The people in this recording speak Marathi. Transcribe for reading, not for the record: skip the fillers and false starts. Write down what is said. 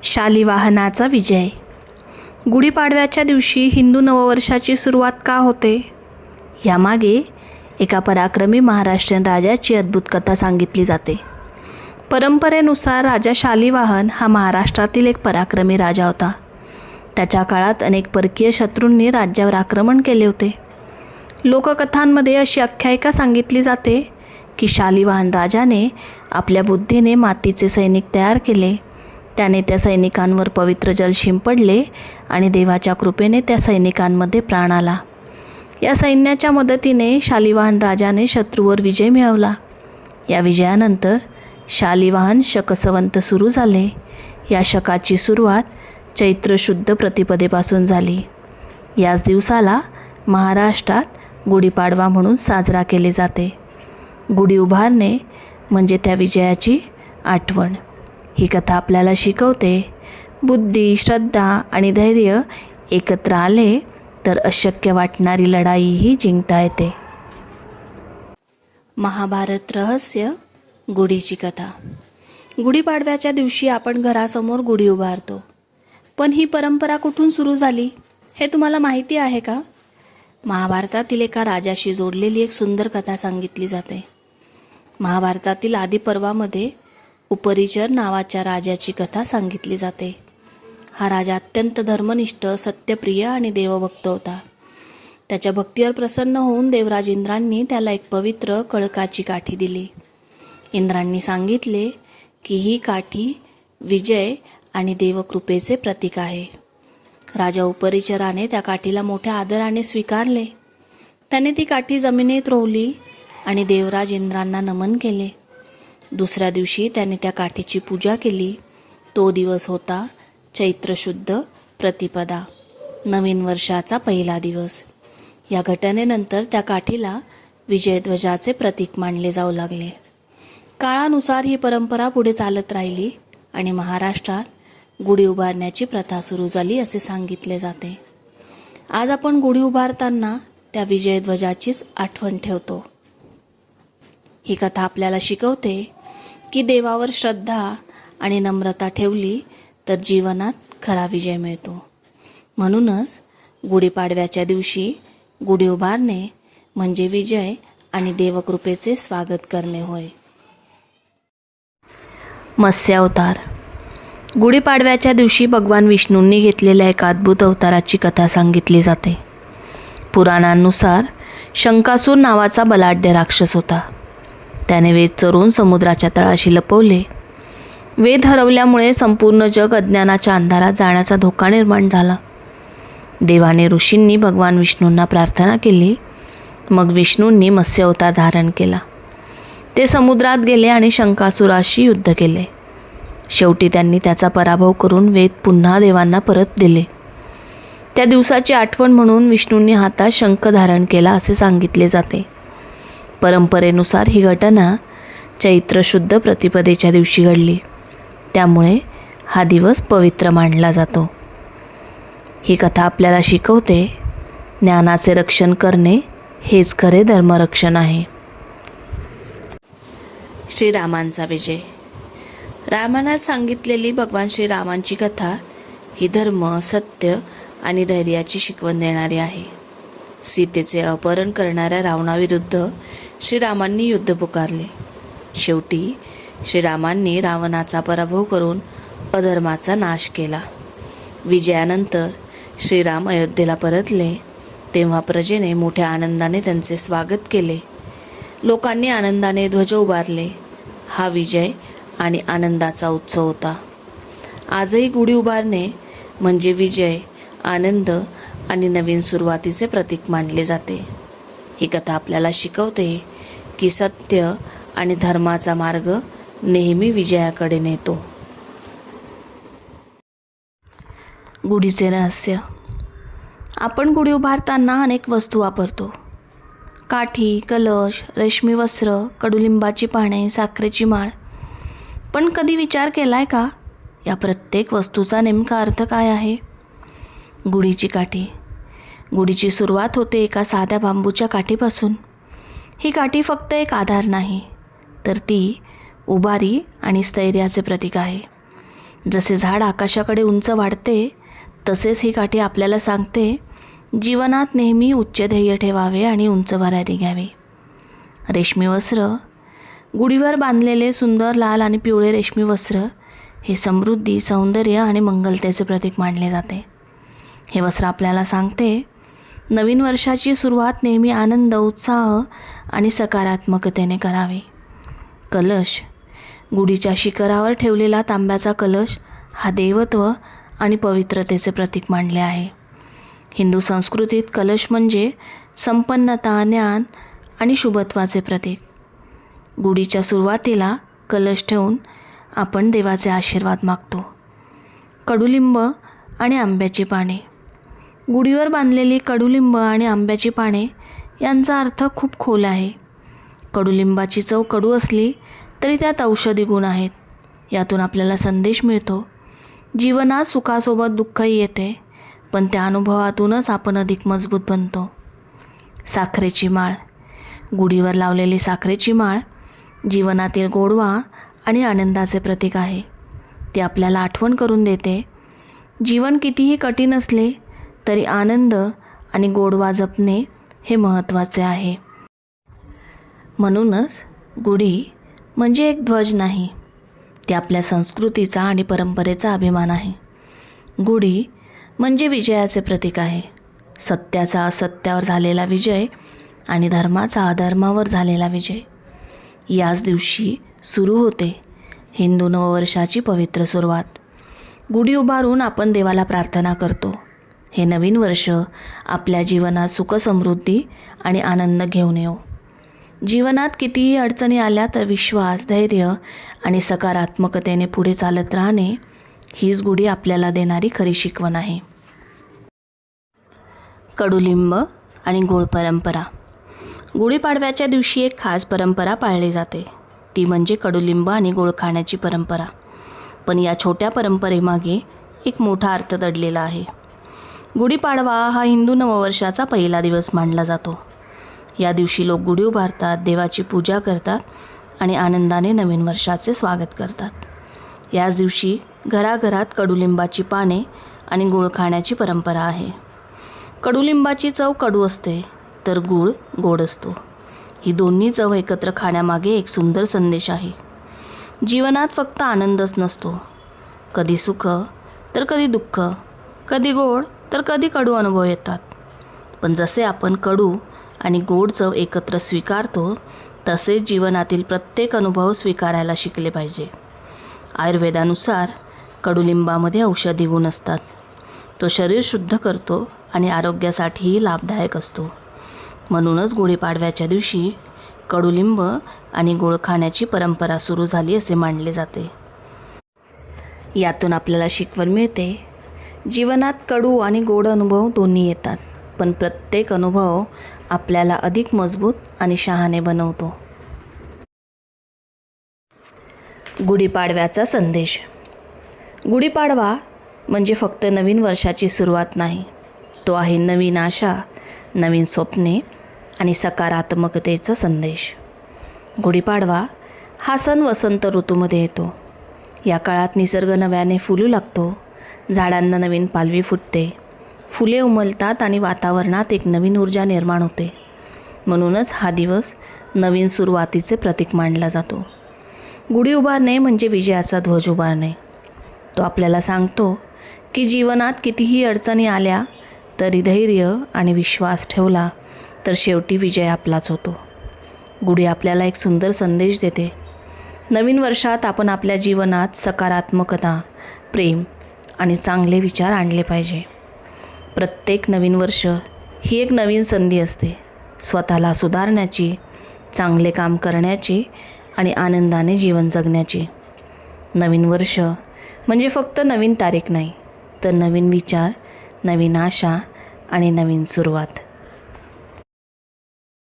शालिवाहनाचा विजय. गुढीपाडव्याच्या दिवशी हिंदू नववर्षाची सुरुवात का होते यामागे एका पराक्रमी महाराष्ट्रीयन राजाची अद्भुत कथा सांगितली जाते. परंपरेनुसार राजा शालिवाहन हा महाराष्ट्रातील एक पराक्रमी राजा होता. त्याच्या काळात अनेक परकीय शत्रूंनी राज्यावर आक्रमण केले होते. लोककथांमध्ये अशी आख्यायिका सांगितली जाते की शालिवाहन राजाने आपल्या बुद्धीने मातीचे सैनिक तयार केले. त्याने त्या सैनिकांवर पवित्र जल शिंपडले आणि देवाच्या कृपेने त्या सैनिकांमध्ये प्राण आला. या सैन्याच्या मदतीने शालिवाहन राजाने शत्रूवर विजय मिळवला. या विजयानंतर शालिवाहन शक संवत सुरू झाले. या शकाची सुरुवात चैत्र शुद्ध प्रतिपदेपासून झाली. याच दिवसाला महाराष्ट्रात गुढीपाडवा म्हणून साजरा केले जाते. गुढी उभारणे म्हणजे त्या विजयाची आठवण. ही कथा आपल्याला शिकवते बुद्धी, श्रद्धा आणि धैर्य एकत्र आले तर अशक्य वाटणारी लढाईही जिंकता येते. महाभारत रहस्य गुढीची कथा. गुढीपाडव्याच्या दिवशी आपण घरासमोर गुढी उभारतो. पण ही परंपरा कुठून सुरू झाली हे तुम्हाला माहिती आहे का? महाभारतातील एका राजाशी जोडलेली एक सुंदर कथा सांगितली जाते. महाभारतातील आदी पर्वामध्ये उपरिचर नावाच्या राजाची कथा सांगितली जाते. हा राजा अत्यंत धर्मनिष्ठ, सत्यप्रिय आणि देवभक्त होता. त्याच्या भक्तीवर प्रसन्न होऊन देवराज इंद्रांनी त्याला एक पवित्र कळकाची काठी दिली. इंद्रांनी सांगितले की ही काठी विजय आणि देवकृपेचे प्रतीक आहे. राजा उपरिचराने त्या काठीला मोठ्या आदराने स्वीकारले. त्याने ती काठी जमिनीत रोवली आणि देवराज इंद्रांना नमन केले. दुसऱ्या दिवशी त्याने त्या काठीची पूजा केली. तो दिवस होता चैत्र शुद्ध प्रतिपदा, नवीन वर्षाचा पहिला दिवस. या घटनेनंतर त्या काठीला विजयध्वजाचे प्रतीक मानले जाऊ लागले. काळानुसार ही परंपरा पुढे चालत राहिली आणि महाराष्ट्रात गुढी उभारण्याची प्रथा सुरू झाली असे सांगितले जाते. आज आपण गुढी उभारताना त्या विजयध्वजाचीच आठवण ठेवतो. ही कथा आपल्याला शिकवते की देवावर श्रद्धा आणि नम्रता ठेवली तर जीवनात खरा विजय मिळतो. म्हणूनच गुढीपाडव्याच्या दिवशी गुढी उभारणे म्हणजे विजय आणि देवकृपेचे स्वागत करणे होय. मत्स्य अवतार. गुढीपाडव्याच्या दिवशी भगवान विष्णूंनी घेतलेल्या एका अद्भुत अवताराची कथा सांगितली जाते. पुराणांनुसार शंकासूर नावाचा बलाढ्य राक्षस होता. त्याने वेद चोरून समुद्राच्या तळाशी लपवले. वेद हरवल्यामुळे संपूर्ण जग अज्ञानाच्या अंधारात जाण्याचा धोका निर्माण झाला. देवाने ऋषींनी भगवान विष्णूंना प्रार्थना केली. मग विष्णूंनी मत्स्य अवतार धारण केला. ते समुद्रात गेले आणि शंकासुराशी युद्ध केले. शेवटी त्यांनी त्याचा पराभव करून वेद पुन्हा देवांना परत दिले. त्या दिवसाची आठवण म्हणून विष्णूंनी हातात शंख धारण केला असे सांगितले जाते. परंपरेनुसार ही घटना चैत्र शुद्ध प्रतिपदेच्या दिवशी घडली. त्यामुळे हा दिवस पवित्र मानला जातो. ही कथा आपल्याला शिकवते ज्ञानाचे रक्षण करणे हेच खरे धर्मरक्षण आहे. श्रीरामांचा विजय. रामायणात सांगितलेली भगवान श्रीरामांची कथा ही धर्म, सत्य आणि धैर्याची शिकवण देणारी आहे. सीतेचे अपहरण करणाऱ्या रावणाविरुद्ध श्रीरामांनी युद्ध पुकारले. शेवटी श्रीरामांनी रावणाचा पराभव करून अधर्माचा नाश केला. विजयानंतर श्रीराम अयोध्येला परतले तेव्हा प्रजेने मोठ्या आनंदाने त्यांचे स्वागत केले. लोकांनी आनंदाने ध्वज उभारले. हा विजय आणि आनंदाचा उत्सव होता. आजही गुढी उभारणे म्हणजे विजय, आनंद आणि नवीन सुरुवातीचे प्रतीक मानले जाते. ही कथा आपल्याला शिकवते की सत्य आणि धर्माचा मार्ग नेहमी विजयाकडे नेतो. गुढीचे रहस्य. आपण गुढी उभारताना अनेक वस्तू वापरतो. काठी, कलश, रेशमी वस्त्र, कडुलिंबाची पाने, साखरेची माळ. पण कधी विचार केलाय का या प्रत्येक वस्तूचा नेमका अर्थ काय आहे? गुढीची काठी. गुढीची सुरुवात होते एका साध्या बांबूच्या काठीपासून. ही काठी फक्त एक आधार नाही, तर ती उभारी आणि स्थैर्याचे प्रतीक आहे. जसे झाड आकाशाकडे उंच वाढते, तसेच ही काठी आपल्याला सांगते, जीवनात नेहमी उच्च ध्येय ठेवावे आणि उंच भरारी घ्यावी. रेशमी वस्त्र. गुढीवर बांधलेले सुंदर लाल आणि पिवळे रेशमी वस्त्र हे समृद्धी, सौंदर्य आणि मंगलतेचे प्रतीक मानले जाते. हे वस्त्र आपल्याला सांगते, नवीन वर्षाची सुरुवात नेहमी आनंद, उत्साह आणि सकारात्मकतेने करावी. कलश. गुढीच्या शिखरावर ठेवलेला तांब्याचा कलश हा देवत्व आणि पवित्रतेचे प्रतीक मानले आहे. हिंदू संस्कृतीत कलश म्हणजे संपन्नता, ज्ञान आणि शुभत्वाचे प्रतीक. गुढीच्या सुरुवातीला कलश ठेवून आपण देवाचे आशीर्वाद मागतो. कडुलिंब आणि आंब्याची पाने. गुढीवर बांधलेली कडुलिंब आणि आंब्याची पाने यांचा अर्थ खूप खोल आहे. कडुलिंबाची चव कडू असली तरी त्यात औषधी गुण आहेत. यातून आपल्याला संदेश मिळतो, जीवनात सुखासोबत दुःखही येते, पण त्या अनुभवातूनच आपण अधिक मजबूत बनतो. साखरेची माळ. गुढीवर लावलेली साखरेची माळ जीवनातील गोडवा आणि आनंदाचे प्रतीक आहे. ती आपल्याला आठवण करून देते, जीवन कितीही कठीण असले तरी आनंद आणि गोडवा जपणे हे महत्त्वाचे आहे. म्हणूनच गुढी म्हणजे एक ध्वज नाही, ती आपल्या संस्कृतीचा आणि परंपरेचा अभिमान आहे. गुढी म्हणजे विजयाचे प्रतीक आहे. सत्याचा असत्यावर झालेला विजय आणि धर्माचा अधर्मावर झालेला विजय. याच दिवशी सुरू होते हिंदू नववर्षाची पवित्र सुरुवात. गुढी उभारून आपण देवाला प्रार्थना करतो, हे नवीन वर्ष आपल्या जीवनात सुख, समृद्धी आणि आनंद घेऊन येऊ. जीवनात कितीही अडचणी आल्या तर विश्वास, धैर्य आणि सकारात्मकतेने पुढे चालत राहणे हीच गुढी आपल्याला देणारी खरी शिकवण आहे. कडुलिंब आणि गोड परंपरा. गुढीपाडव्याच्या दिवशी एक खास परंपरा पाळली जाते, ती म्हणजे कडुलिंब आणि गोड खाण्याची परंपरा. पण या छोट्या परंपरेमागे एक मोठा अर्थ दडलेला आहे. गुढीपाडवा हा हिंदू नववर्षाचा पहिला दिवस मानला जातो. या दिवशी लोक गुढी उभारतात, देवाची पूजा करतात आणि आनंदाने नवीन वर्षाचे स्वागत करतात. याच दिवशी घराघरात कडुलिंबाची पाने आणि गूळ खाण्याची परंपरा आहे. कडुलिंबाची चव कडू असते तर गूळ गोड असतो. ही दोन्ही चव एकत्र खाण्यामागे एक सुंदर संदेश आहे. जीवनात फक्त आनंदच नसतो, कधी सुख तर कधी दुःख, कधी गोड तर कधी कडू अनुभव येतात. पण जसे आपण कडू आणि गोड चव एकत्र स्वीकारतो, तसेच जीवनातील प्रत्येक अनुभव स्वीकारायला शिकले पाहिजे. आयुर्वेदानुसार कडुलिंबामध्ये औषधी गुण असतात. तो शरीर शुद्ध करतो आणि आरोग्यासाठीही लाभदायक असतो. म्हणूनच गुढीपाडव्याच्या दिवशी कडुलिंब आणि गूळ खाण्याची परंपरा सुरू झाली असे मानले जाते. यातून आपल्याला शिकवण मिळते, जीवनात कडू आणि गोड अनुभव दोन्ही येतात, पण प्रत्येक अनुभव आपल्याला अधिक मजबूत आणि शहाणे बनवतो. गुढीपाडव्याचा संदेश. गुढीपाडवा म्हणजे फक्त नवीन वर्षाची सुरुवात नाही, तो आहे नवीन आशा, नवीन स्वप्ने आणि सकारात्मकतेचा संदेश. गुढीपाडवा हा सण वसंत ऋतूमध्ये येतो. या काळात निसर्ग नव्याने फुलू लागतो, झाडांना नवीन पालवी फुटते, फुले उमलतात आणि वातावरणात एक नवीन ऊर्जा निर्माण होते. म्हणूनच हा दिवस नवीन सुरुवातीचे प्रतीक मानला जातो. गुढी उभारणे म्हणजे विजयाचा ध्वज उभारणे. तो आपल्याला सांगतो की जीवनात कितीही अडचणी आल्या तरी धैर्य आणि विश्वास ठेवला तर शेवटी विजय आपलाच होतो. गुढी आपल्याला एक सुंदर संदेश देते. नवीन वर्षात आपण आपल्या जीवनात सकारात्मकता, प्रेम आणि चांगले विचार आणले पाहिजे. प्रत्येक नवीन वर्ष ही एक नवीन संधी असते, स्वतःला सुधारण्याची, चांगले काम करण्याची आणि आनंदाने जीवन जगण्याची. नवीन वर्ष म्हणजे फक्त नवीन तारीख नाही, तर नवीन विचार, नवीन आशा आणि नवीन सुरुवात.